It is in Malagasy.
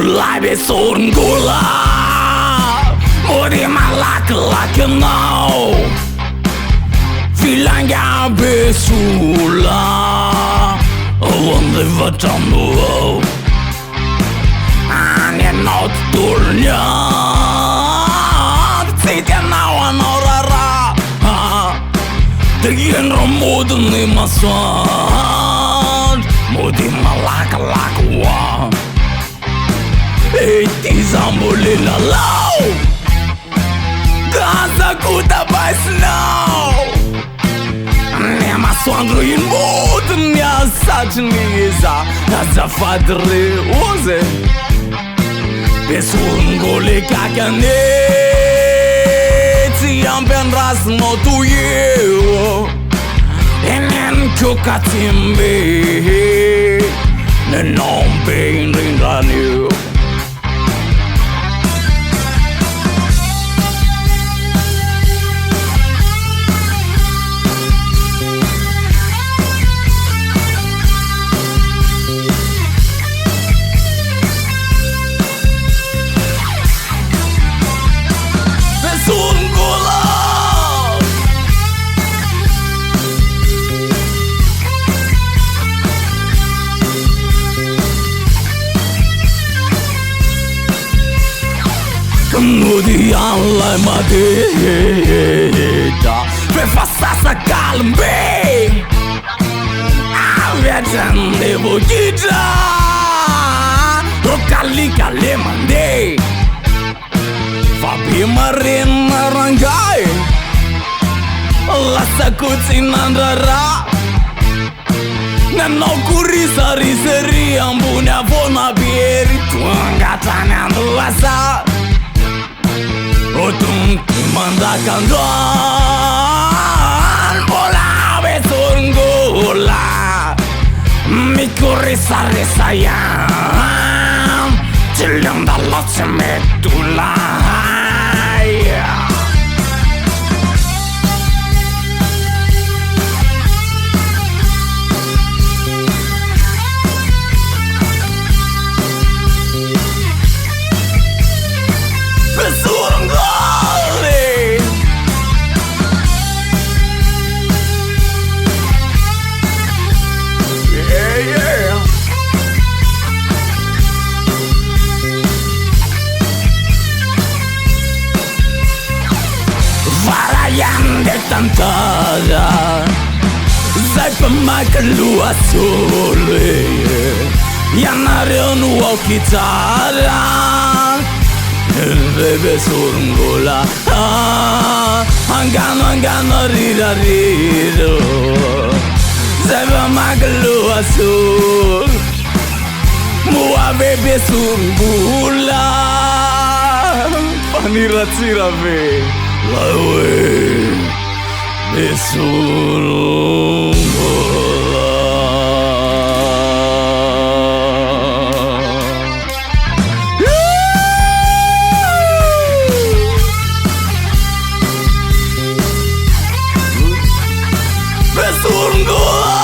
Mulai besungula Mori malak now Filanga besula Onde vătămu Ane not turnia Țite naua norara Tăghen romudni masad Modi malak wa Eti zambuli la lau Gaza kuta by snow Nema swandru in mood Nia sachniza Gaza fadri uze Besungole kakane Tiam pen ras motu eu Enen kukatimbe Nenom pain rinranu Nudi alla madita Per fassassa calme Avetan de bugita Rocalica le mande Fabi marina rangai Lasă cuțin andara Neno curisa riseri Ambunea vona bieri Tuanga neandu asa Otum manda kandoan Bola besungula Mikuri sare sayang Cilim dalot semetula De tantada Zai pe macălu azule Ea n-are o chitara Bebe sungula Angano rira riro Zai pe macălu azul Mua bebe sungula Panira tsira ve Laue Besungula Besungula